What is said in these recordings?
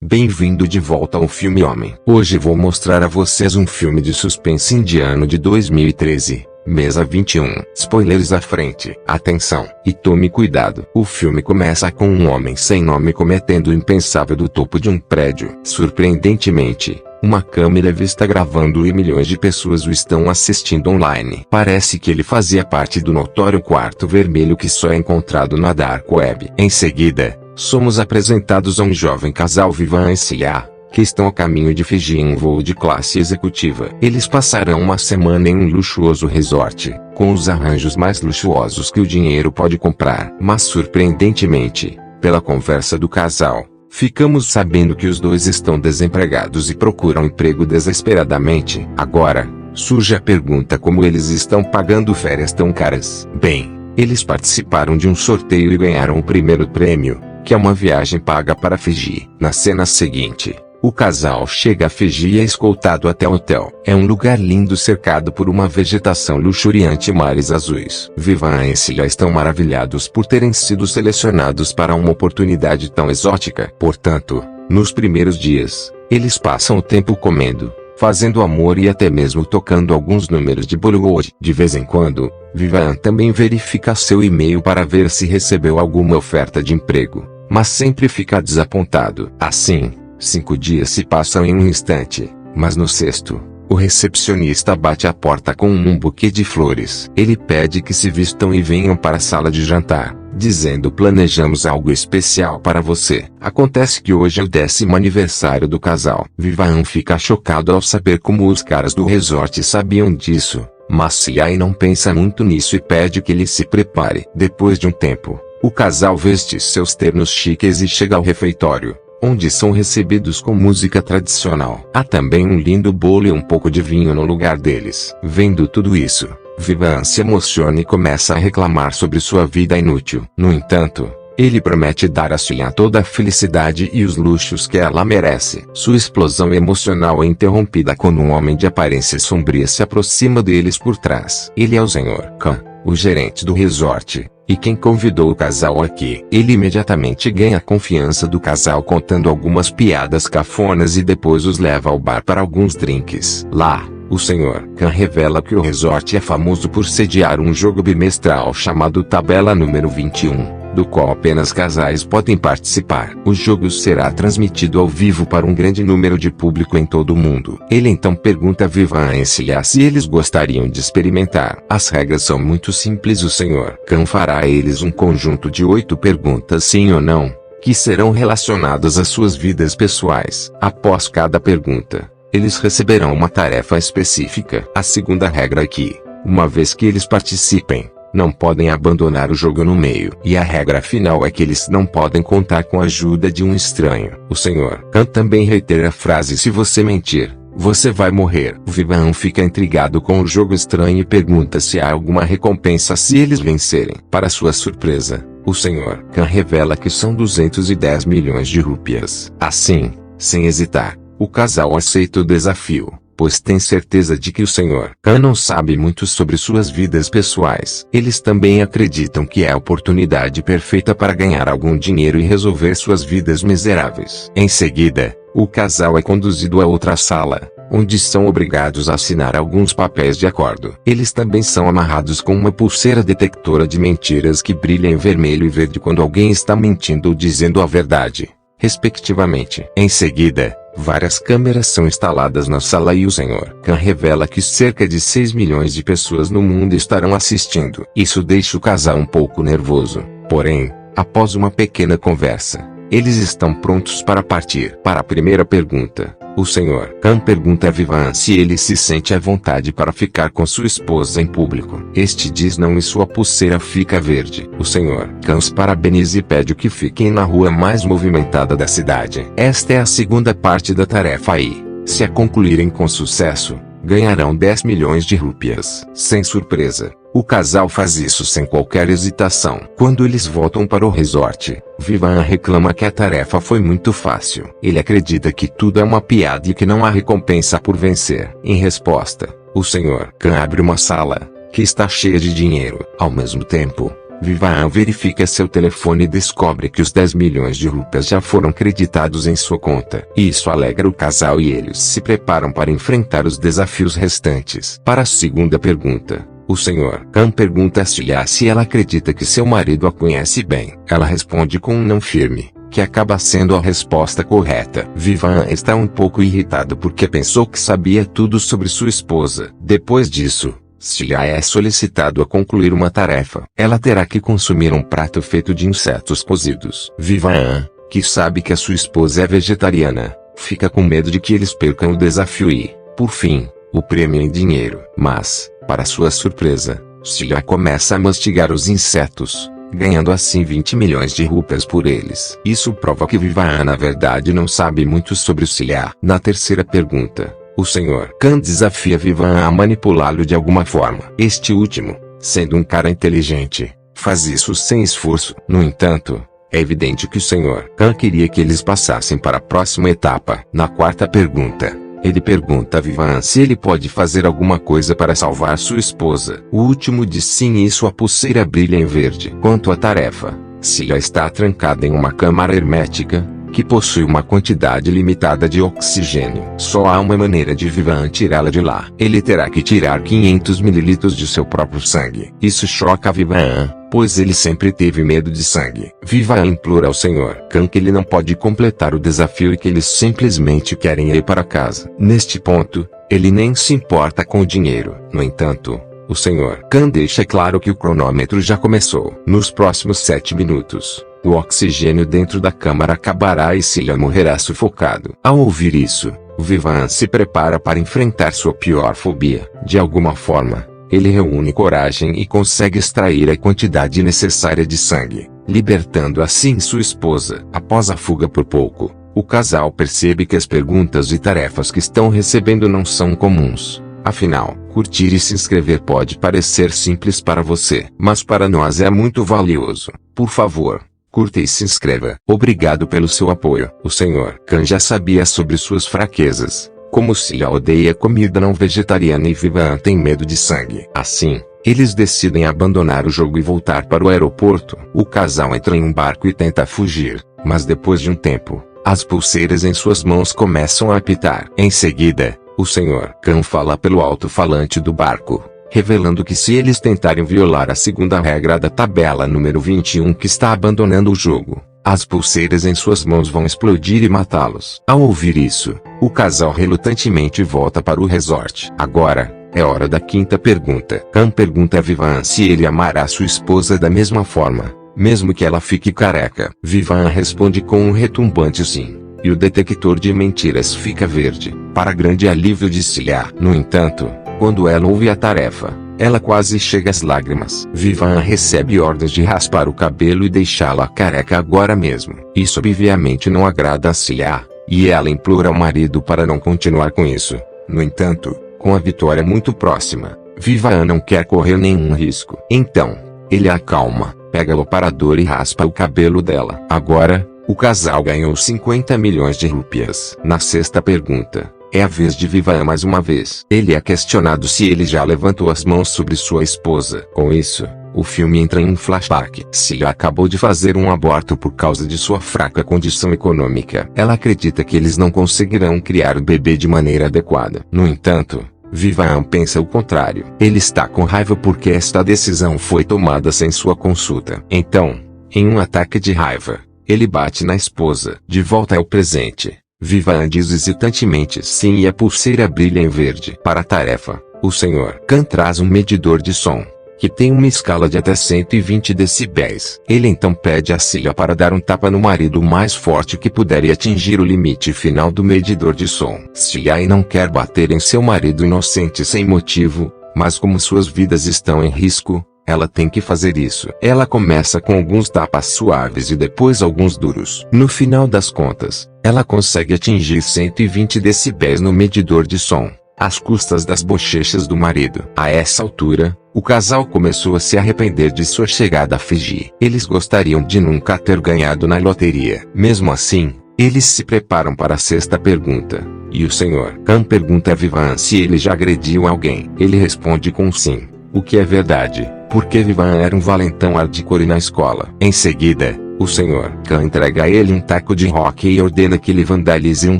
Bem-vindo de volta ao Filme Homem. Hoje vou mostrar a vocês um filme de suspense indiano de 2013. Mesa 21. Spoilers à frente. Atenção, e tome cuidado. O filme começa com um homem sem nome cometendo o impensável do topo de um prédio. Surpreendentemente, uma câmera está gravando e milhões de pessoas o estão assistindo online. Parece que ele fazia parte do notório quarto vermelho que só é encontrado na Dark Web. Em seguida, somos apresentados a um jovem casal Vivan e Sia, que estão a caminho de Fiji em um voo de classe executiva. Eles passarão uma semana em um luxuoso resort, com os arranjos mais luxuosos que o dinheiro pode comprar. Mas surpreendentemente, pela conversa do casal, ficamos sabendo que os dois estão desempregados e procuram emprego desesperadamente. Agora, surge a pergunta: como eles estão pagando férias tão caras? Bem, eles participaram de um sorteio e ganharam o primeiro prêmio, que é uma viagem paga para Fiji. Na cena seguinte, o casal chega a Fiji e é escoltado até o hotel. É um lugar lindo cercado por uma vegetação luxuriante e mares azuis. Vivan e Sia estão maravilhados por terem sido selecionados para uma oportunidade tão exótica. Portanto, nos primeiros dias, eles passam o tempo comendo, fazendo amor e até mesmo tocando alguns números de Bollywood. De vez em quando, Vivan também verifica seu e-mail para ver se recebeu alguma oferta de emprego, mas sempre fica desapontado. Assim, 5 dias se passam em um instante, mas no sexto, o recepcionista bate à porta com um buquê de flores. Ele pede que se vistam e venham para a sala de jantar, dizendo: planejamos algo especial para você. Acontece que hoje é o 10º aniversário do casal. Vivan fica chocado ao saber como os caras do resort sabiam disso, mas Sia não pensa muito nisso e pede que ele se prepare. Depois de um tempo, o casal veste seus ternos chiques e chega ao refeitório, onde são recebidos com música tradicional. Há também um lindo bolo e um pouco de vinho no lugar deles. Vendo tudo isso, Vivan se emociona e começa a reclamar sobre sua vida inútil. No entanto, ele promete dar a Sia toda a felicidade e os luxos que ela merece. Sua explosão emocional é interrompida quando um homem de aparência sombria se aproxima deles por trás. Ele é o Sr. Khan, o gerente do resort, e quem convidou o casal aqui. Ele imediatamente ganha a confiança do casal contando algumas piadas cafonas e depois os leva ao bar para alguns drinks. Lá, o Sr. Khan revela que o resort é famoso por sediar um jogo bimestral chamado Tabela número 21, do qual apenas casais podem participar. O jogo será transmitido ao vivo para um grande número de público em todo o mundo. Ele então pergunta a Vivan e Sia se eles gostariam de experimentar. As regras são muito simples. O Sr. Khan fará a eles um conjunto de 8 perguntas sim ou não, que serão relacionadas às suas vidas pessoais. Após cada pergunta, eles receberão uma tarefa específica. A segunda regra é que, uma vez que eles participem, não podem abandonar o jogo no meio. E a regra final é que eles não podem contar com a ajuda de um estranho. O Sr. Khan também reitera a frase: se você mentir, você vai morrer. O Vivan fica intrigado com o jogo estranho e pergunta se há alguma recompensa se eles vencerem. Para sua surpresa, o Sr. Khan revela que são 210 milhões de rúpias. Assim, sem hesitar, o casal aceita o desafio, pois tem certeza de que o Sr. Khan não sabe muito sobre suas vidas pessoais. Eles também acreditam que é a oportunidade perfeita para ganhar algum dinheiro e resolver suas vidas miseráveis. Em seguida, o casal é conduzido a outra sala, onde são obrigados a assinar alguns papéis de acordo. Eles também são amarrados com uma pulseira detectora de mentiras que brilha em vermelho e verde quando alguém está mentindo ou dizendo a verdade, respectivamente. Em seguida, várias câmeras são instaladas na sala e o Sr. Khan revela que cerca de 6 milhões de pessoas no mundo estarão assistindo. Isso deixa o casal um pouco nervoso. Porém, após uma pequena conversa, eles estão prontos para partir. Para a primeira pergunta, o Sr. Khan pergunta a Vivan se ele se sente à vontade para ficar com sua esposa em público. Este diz não e sua pulseira fica verde. O Sr. Khan os parabeniza e pede que fiquem na rua mais movimentada da cidade. Esta é a segunda parte da tarefa e, se a concluírem com sucesso, ganharão 10 milhões de rúpias. Sem surpresa, o casal faz isso sem qualquer hesitação. Quando eles voltam para o resort, Vivan reclama que a tarefa foi muito fácil. Ele acredita que tudo é uma piada e que não há recompensa por vencer. Em resposta, o Sr. Khan abre uma sala, que está cheia de dinheiro. Ao mesmo tempo, Vivian verifica seu telefone e descobre que os 10 milhões de rupias já foram creditados em sua conta. Isso alegra o casal e eles se preparam para enfrentar os desafios restantes. Para a segunda pergunta, o Sr. Khan pergunta a Silha se ela acredita que seu marido a conhece bem. Ela responde com um não firme, que acaba sendo a resposta correta. Vivian está um pouco irritado porque pensou que sabia tudo sobre sua esposa. Depois disso, Silha é solicitado a concluir uma tarefa. Ela terá que consumir um prato feito de insetos cozidos. Vivian, que sabe que a sua esposa é vegetariana, fica com medo de que eles percam o desafio e, por fim, o prêmio em dinheiro. Mas, para sua surpresa, Silha começa a mastigar os insetos, ganhando assim 20 milhões de rupias por eles. Isso prova que Vivian na verdade não sabe muito sobre o Silha. Na terceira pergunta, o Sr. Khan desafia Vivian a manipulá-lo de alguma forma. Este último, sendo um cara inteligente, faz isso sem esforço. No entanto, é evidente que o Sr. Khan queria que eles passassem para a próxima etapa. Na quarta pergunta, ele pergunta a Vivian se ele pode fazer alguma coisa para salvar sua esposa. O último diz sim e sua pulseira brilha em verde. Quanto à tarefa, Silha está trancada em uma câmara hermética, que possui uma quantidade limitada de oxigênio. Só há uma maneira de Vivian tirá-la de lá. Ele terá que tirar 500 ml de seu próprio sangue. Isso choca a Vivian, pois ele sempre teve medo de sangue. Vivian implora ao Sr. Khan que ele não pode completar o desafio e que eles simplesmente querem ir para casa. Neste ponto, ele nem se importa com o dinheiro. No entanto, o Sr. Khan deixa claro que o cronômetro já começou. Nos próximos 7 minutos, o oxigênio dentro da câmara acabará e Silha morrerá sufocado. Ao ouvir isso, Vivian se prepara para enfrentar sua pior fobia. De alguma forma, ele reúne coragem e consegue extrair a quantidade necessária de sangue, libertando assim sua esposa. Após a fuga por pouco, o casal percebe que as perguntas e tarefas que estão recebendo não são comuns. Afinal, curtir e se inscrever pode parecer simples para você, mas para nós é muito valioso. Por favor, curta e se inscreva. Obrigado pelo seu apoio. O Sr. Khan já sabia sobre suas fraquezas, como Silha odeia comida não vegetariana e Vivian tem medo de sangue. Assim, eles decidem abandonar o jogo e voltar para o aeroporto. O casal entra em um barco e tenta fugir, mas depois de um tempo, as pulseiras em suas mãos começam a apitar. Em seguida, o Sr. Khan fala pelo alto-falante do barco, revelando que se eles tentarem violar a segunda regra da tabela número 21 que está abandonando o jogo, as pulseiras em suas mãos vão explodir e matá-los. Ao ouvir isso, o casal relutantemente volta para o resort. Agora, é hora da quinta pergunta. Khan pergunta a Vivian se ele amará sua esposa da mesma forma, mesmo que ela fique careca. Vivian responde com um retumbante sim, e o detector de mentiras fica verde, para grande alívio de Silha. No entanto, quando ela ouve a tarefa, ela quase chega às lágrimas. Vivian recebe ordens de raspar o cabelo e deixá-la careca agora mesmo. Isso obviamente não agrada a Silha, e ela implora ao marido para não continuar com isso. No entanto, com a vitória muito próxima, Vivian não quer correr nenhum risco. Então, ele a acalma, pega o aparador e raspa o cabelo dela. Agora, o casal ganhou 50 milhões de rupias. Na sexta pergunta, é a vez de Vivian mais uma vez. Ele é questionado se ele já levantou as mãos sobre sua esposa. Com isso, o filme entra em um flashback. Silha acabou de fazer um aborto por causa de sua fraca condição econômica. Ela acredita que eles não conseguirão criar o bebê de maneira adequada. No entanto, Vivian pensa o contrário. Ele está com raiva porque esta decisão foi tomada sem sua consulta. Então, em um ataque de raiva, ele bate na esposa. De volta ao presente, Vivian diz hesitantemente sim e a pulseira brilha em verde. Para a tarefa, o Sr. Khan traz um medidor de som, que tem uma escala de até 120 decibéis. Ele então pede a Silha para dar um tapa no marido o mais forte que puder e atingir o limite final do medidor de som. Silha não quer bater em seu marido inocente sem motivo, mas como suas vidas estão em risco, ela tem que fazer isso. Ela começa com alguns tapas suaves e depois alguns duros. No final das contas, ela consegue atingir 120 decibéis no medidor de som, às custas das bochechas do marido. A essa altura, o casal começou a se arrepender de sua chegada a Fiji. Eles gostariam de nunca ter ganhado na loteria. Mesmo assim, eles se preparam para a sexta pergunta, e o Sr. Khan pergunta a Vivian se ele já agrediu alguém. Ele responde com sim, o que é verdade, porque Vivan era um valentão hardcore na escola. Em seguida, o Sr. Khan entrega a ele um taco de rock e ordena que ele vandalize um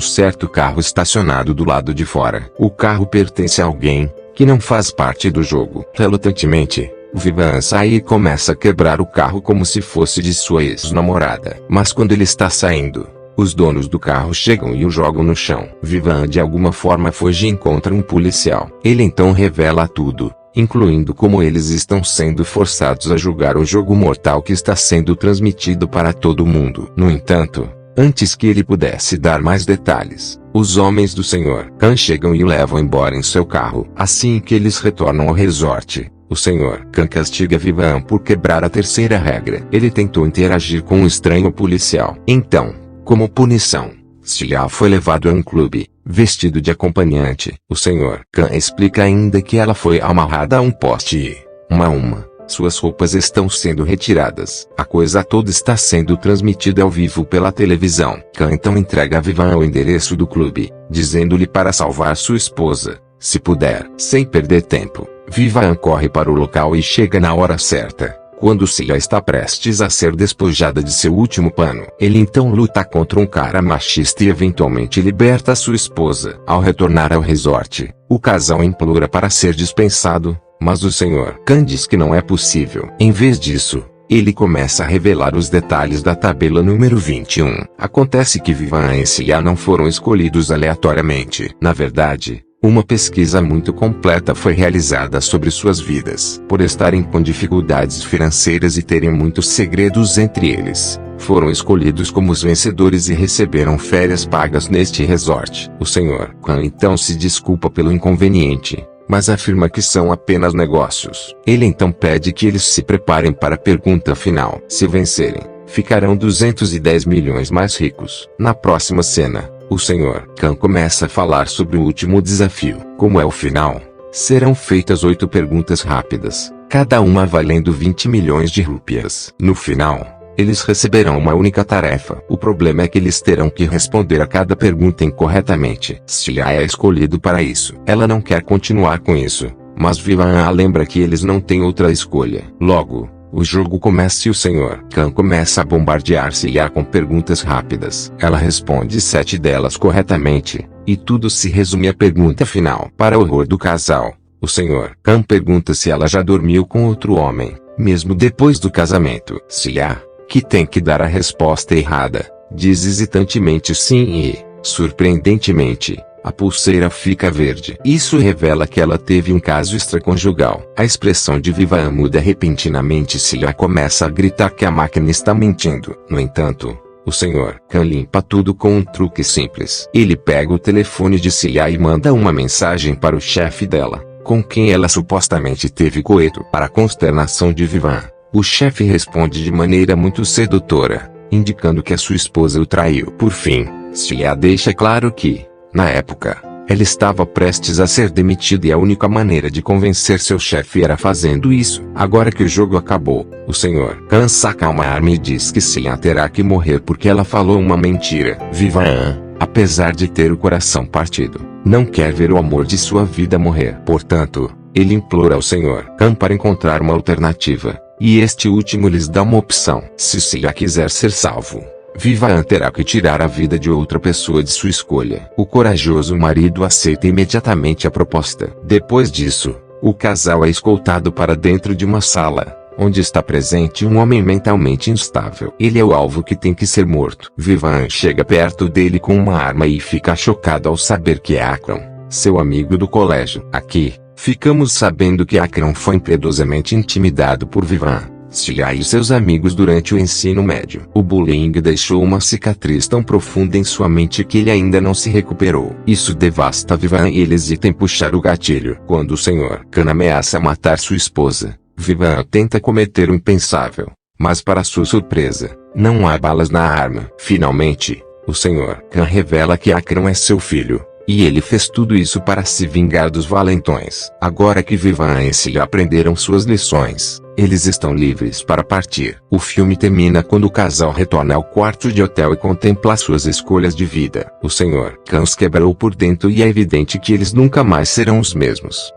certo carro estacionado do lado de fora. O carro pertence a alguém que não faz parte do jogo. Relutantemente, Vivan sai e começa a quebrar o carro como se fosse de sua ex-namorada. Mas quando ele está saindo, os donos do carro chegam e o jogam no chão. Vivan de alguma forma foge e encontra um policial. Ele então revela tudo, incluindo como eles estão sendo forçados a jogar o jogo mortal que está sendo transmitido para todo mundo. No entanto, antes que ele pudesse dar mais detalhes, os homens do Sr. Khan chegam e o levam embora em seu carro. Assim que eles retornam ao resort, o Sr. Khan castiga Vivan por quebrar a terceira regra. Ele tentou interagir com um estranho policial. Então, como punição, Celia foi levado a um clube, vestido de acompanhante. O Sr. Khan explica ainda que ela foi amarrada a um poste e, uma a uma, suas roupas estão sendo retiradas. A coisa toda está sendo transmitida ao vivo pela televisão. Khan então entrega a Vivan o endereço do clube, dizendo-lhe para salvar sua esposa, se puder. Sem perder tempo, Vivan corre para o local e chega na hora certa, quando Celia está prestes a ser despojada de seu último pano. Ele então luta contra um cara machista e eventualmente liberta sua esposa. Ao retornar ao resort, o casal implora para ser dispensado, mas o Sr. Khan diz que não é possível. Em vez disso, ele começa a revelar os detalhes da tabela número 21. Acontece que Vivan e Celia não foram escolhidos aleatoriamente. Na verdade, uma pesquisa muito completa foi realizada sobre suas vidas. Por estarem com dificuldades financeiras e terem muitos segredos entre eles, foram escolhidos como os vencedores e receberam férias pagas neste resort. O Sr. Khan então se desculpa pelo inconveniente, mas afirma que são apenas negócios. Ele então pede que eles se preparem para a pergunta final. Se vencerem, ficarão 210 milhões mais ricos. Na próxima cena, o Sr. Khan começa a falar sobre o último desafio. Como é o final, serão feitas 8 perguntas rápidas, cada uma valendo 20 milhões de rúpias. No final, eles receberão uma única tarefa. O problema é que eles terão que responder a cada pergunta incorretamente. Celia é escolhido para isso. Ela não quer continuar com isso, mas Vivan a lembra que eles não têm outra escolha. Logo, o jogo começa e o Sr. Khan começa a bombardear Celia com perguntas rápidas. Ela responde 7 delas corretamente, e tudo se resume à pergunta final. Para o horror do casal, o Sr. Khan pergunta se ela já dormiu com outro homem, mesmo depois do casamento. Celia, que tem que dar a resposta errada, diz hesitantemente sim e, surpreendentemente, a pulseira fica verde. Isso revela que ela teve um caso extraconjugal. A expressão de Vivan muda repentinamente e Celia começa a gritar que a máquina está mentindo. No entanto, o Sr. Khan limpa tudo com um truque simples. Ele pega o telefone de Celia e manda uma mensagem para o chefe dela, com quem ela supostamente teve coito. Para a consternação de Vivan, o chefe responde de maneira muito sedutora, indicando que a sua esposa o traiu. Por fim, Celia deixa claro que, na época, ela estava prestes a ser demitida e a única maneira de convencer seu chefe era fazendo isso. Agora que o jogo acabou, o Sr. Khan saca uma arma e diz que Celia terá que morrer porque ela falou uma mentira. Vivan, apesar de ter o coração partido, não quer ver o amor de sua vida morrer. Portanto, ele implora ao Sr. Khan para encontrar uma alternativa, e este último lhes dá uma opção. Se Celia quiser ser salvo, Vivan terá que tirar a vida de outra pessoa de sua escolha. O corajoso marido aceita imediatamente a proposta. Depois disso, o casal é escoltado para dentro de uma sala, onde está presente um homem mentalmente instável. Ele é o alvo que tem que ser morto. Vivan chega perto dele com uma arma e fica chocado ao saber que é Akram, seu amigo do colégio. Aqui, ficamos sabendo que Akram foi impiedosamente intimidado por Vivan, Celia e seus amigos durante o ensino médio. O bullying deixou uma cicatriz tão profunda em sua mente que ele ainda não se recuperou. Isso devasta Vivan e ele hesita em puxar o gatilho. Quando o Sr. Khan ameaça matar sua esposa, Vivan tenta cometer o impensável, mas para sua surpresa, não há balas na arma. Finalmente, o Sr. Khan revela que Akram é seu filho, e ele fez tudo isso para se vingar dos valentões. Agora que Vivan e Celia aprenderam suas lições, eles estão livres para partir. O filme termina quando o casal retorna ao quarto de hotel e contempla suas escolhas de vida. O Sr. Khan os quebrou por dentro e é evidente que eles nunca mais serão os mesmos.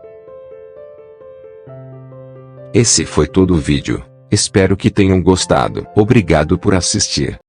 Esse foi todo o vídeo. Espero que tenham gostado. Obrigado por assistir.